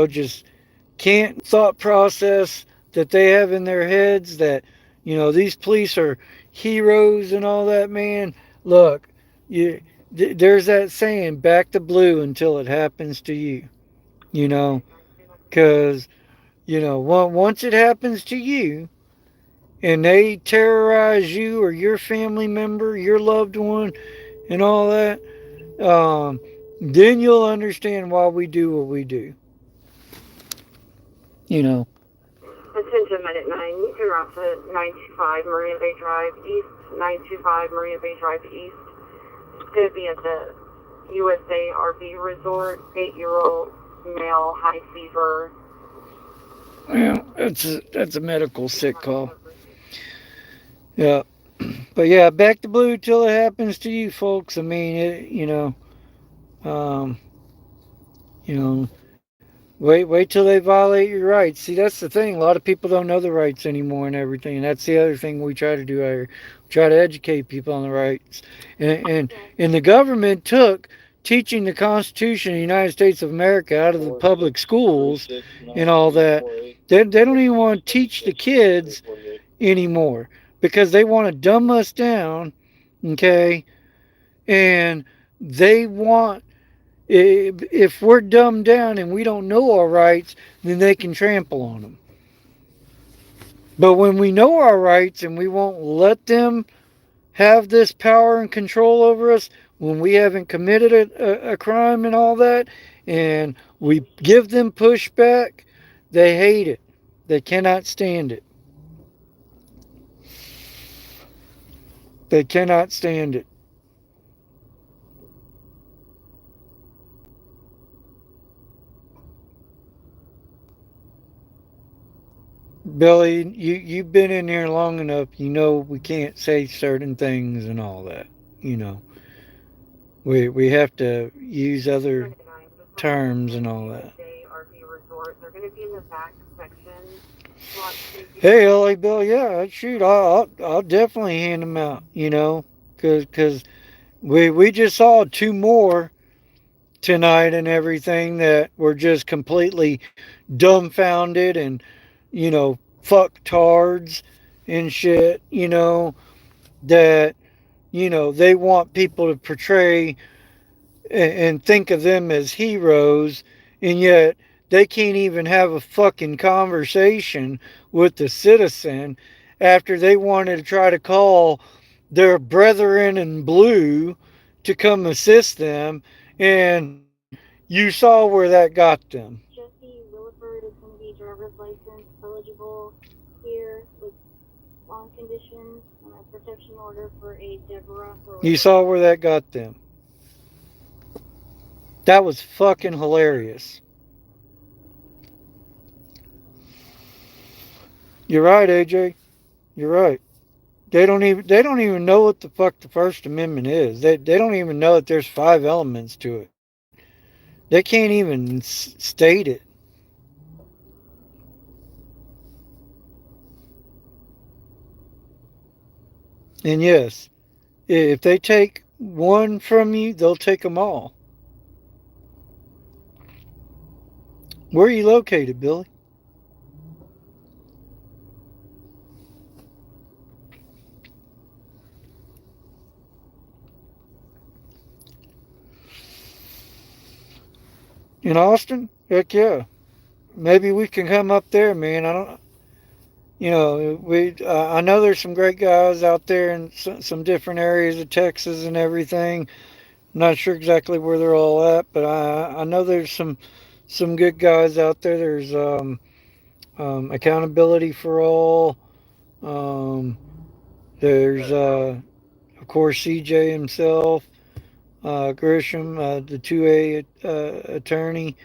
just can't thought process that they have in their heads that these police are heroes and all that, man. Look, you there's that saying, back to blue until it happens to you. you know because once it happens to you and they terrorize you or your family member, your loved one, and all that, um, then you'll understand why we do what we do. you know Attention Minute 9, you're off at 925 Marina Bay Drive East, 925 Marina Bay Drive East. It's going to be at the USA RV Resort, 8-year-old male, high fever. Yeah, that's a medical sick call. Yeah, but yeah, back to blue till it happens to you, folks. I mean, um, you know, wait till they violate your rights. See, that's the thing. A lot of people don't know the rights anymore and everything, and that's the other thing we try to do here. We try to educate people on the rights, and the government took teaching the Constitution of the United States of America out of the public schools and all that. They don't even want to teach the kids anymore because they want to dumb us down, okay? And they want, if we're dumbed down and we don't know our rights, then they can trample on them. But when we know our rights and we won't let them have this power and control over us, when we haven't committed a crime and all that, and we give them pushback, they hate it. They cannot stand it. They cannot stand it. Billy, you've been in here long enough. You know we can't say certain things and all that. You know we have to use other Minute 9, this one's terms and at the all that. USA RV Resort. They're going to be in the back section. Lot 2. Hey, LA Bill, yeah, shoot, I'll definitely hand them out. Because we just saw two more tonight and everything that were just completely dumbfounded and fucktards and shit. That they want people to portray and think of them as heroes, and yet they can't even have a fucking conversation with the citizen after they wanted to try to call their brethren in blue to come assist them, and you saw where that got them. Jesse Williford is going to be driver's license eligible here with on conditions and a protection order for a Deborah. You saw where that got them. That was fucking hilarious. You're right, AJ. You're right. They don't even know what the fuck the First Amendment is. They don't even know that there's 5 elements to it. They can't even state it. And yes, If they take one from you, they'll take them all. Where are you located, Billy? In Austin? Heck yeah. Maybe we can come up there, man. I don't. We. I know there's some great guys out there in some different areas of Texas and everything. I'm not sure exactly where they're all at, but I know there's some good guys out there. There's accountability for all. Um, there's of course CJ himself, Grisham, the 2A attorney.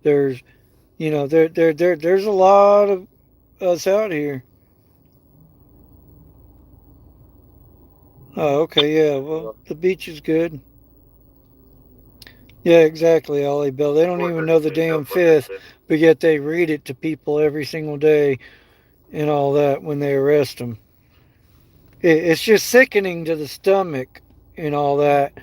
There's there's a lot of us out here. Oh, okay, yeah. Well, the beach is good. Yeah, exactly, Ollie Bill. They don't even know the damn fifth, but yet they read it to people every single day and all that when they arrest them. It's just sickening to the stomach and all that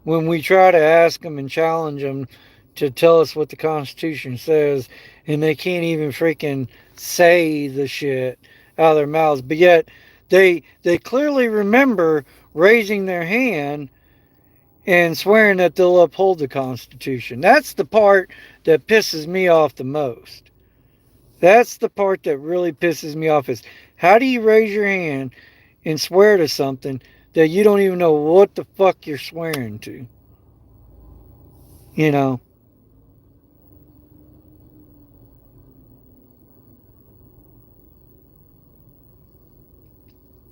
when we try to ask them and challenge them to tell us what the Constitution says, and they can't even freaking say the shit out of their mouths. But yet they clearly remember raising their hand and swearing that they'll uphold the Constitution. That's the part that pisses me off the most. That's the part that really pisses me off is how do you raise your hand and swear to something that you don't even know what the fuck you're swearing to? You know,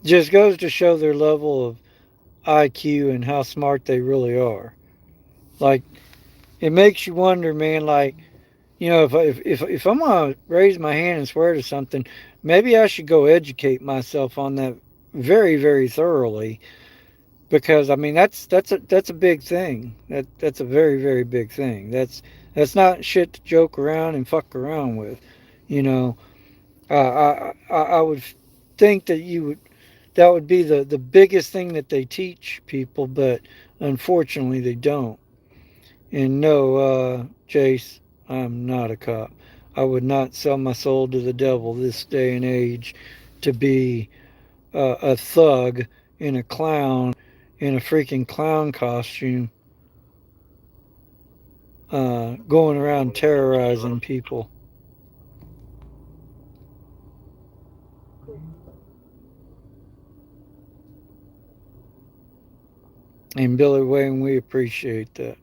just goes to show their level of IQ and how smart they really are. Like, it makes you wonder, man, like, if I'm gonna raise my hand and swear to something, maybe I should go educate myself on that very, very thoroughly because I mean that's a big thing. That's a very, very big thing. That's not shit to joke around and fuck around with. You know, I would think that would be the biggest thing that they teach people, but unfortunately they don't. And no, Jace, I'm not a cop. I would not sell my soul to the devil this day and age to be a thug and a clown in a freaking clown costume going around terrorizing people. And Billy Wayne, we appreciate that.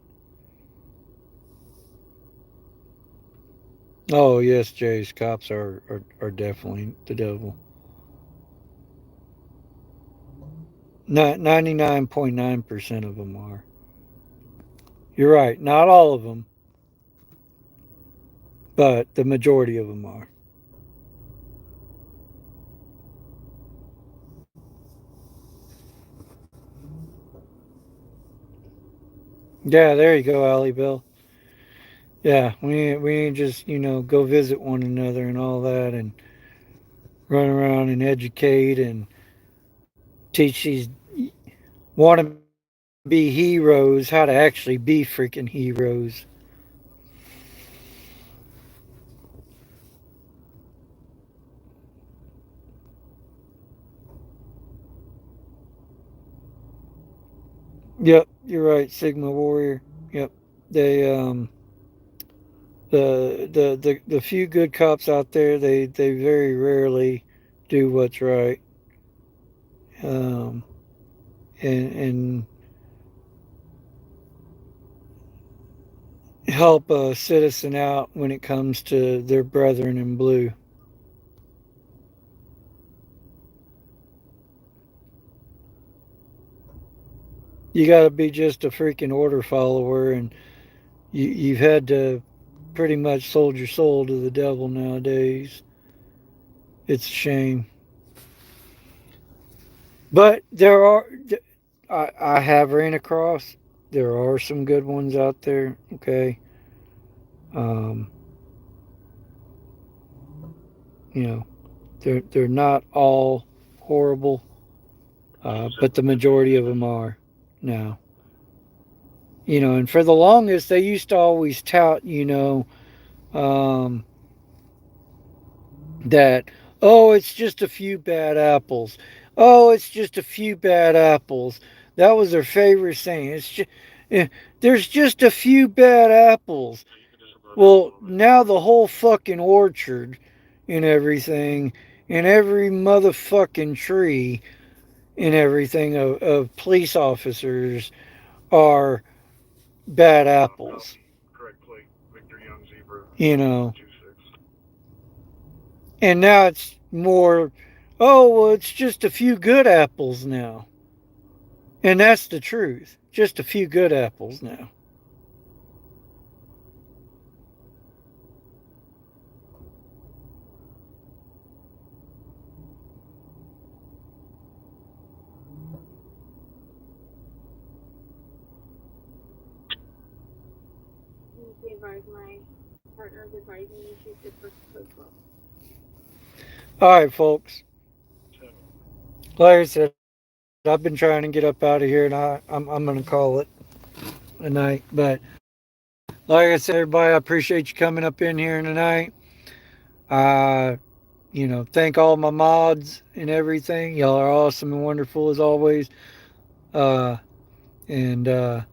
Oh, yes, Jace, cops are definitely the devil. Not 99.9% of them are. You're right, not all of them, but the majority of them are. Yeah, there you go, Allie Bill. Yeah, we ain't just go visit one another and all that, and run around and educate and teach these wannabe heroes how to actually be freaking heroes. Yep, you're right, Sigma Warrior. Yep, they the few good cops out there, they very rarely do what's right, um, and help a citizen out when it comes to their brethren in blue. You got to be just a freaking order follower, and you've had to pretty much sold your soul to the devil nowadays. It's a shame, but I have ran across. There are some good ones out there. Okay, um, you know they're not all horrible. but the majority of them are now. And for the longest, they used to always tout, um, that, oh, it's just a few bad apples. Oh, it's just a few bad apples. That was their favorite saying. There's just a few bad apples. Well, now the whole fucking orchard and everything, and every motherfucking tree and everything of police officers are bad apples. Correct plate, Victor Young Zebra. You know. 26. And now it's more, oh, well, it's just a few good apples now. And that's the truth. Just a few good apples now. Please advise my partner is advising me to shoot the first code 12. All right, folks. Like I said, I've been trying to get up out of here, and I'm going to call it a night. But like I said, everybody, I appreciate you coming up in here tonight. Thank all my mods and everything. Y'all are awesome and wonderful as always. Uh, and I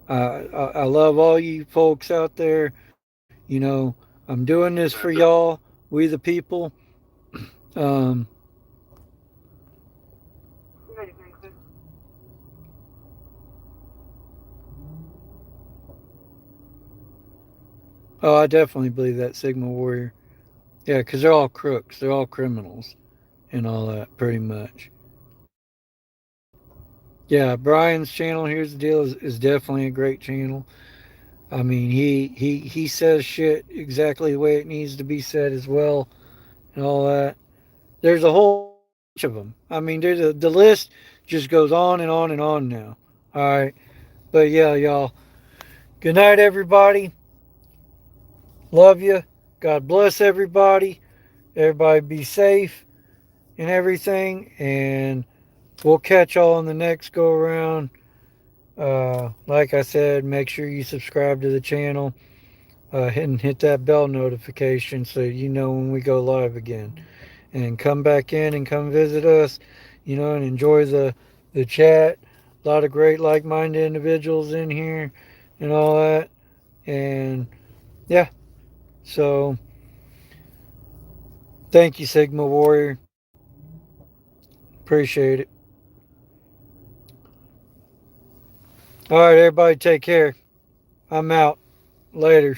love all you folks out there. I'm doing this for y'all, we the people. Um, oh, I definitely believe that Sigma Warrior. Yeah, because they're all crooks, they're all criminals, and all that, pretty much. Yeah, Brian's channel, here's the deal, is definitely a great channel. I mean, he says shit exactly the way it needs to be said as well, and all that. There's a whole bunch of them. I mean, the list just goes on and on and on now. All right, but yeah, y'all. Good night, everybody. Love you. God bless everybody. Everybody be safe and everything, and we'll catch y'all on the next go around. Like I said, make sure you subscribe to the channel. Hit that bell notification so you know when we go live again. And come back in and come visit us, and enjoy the chat. A lot of great like-minded individuals in here and all that. And yeah, so thank you, Sigma Warrior. Appreciate it. All right, everybody, take care. I'm out. Later.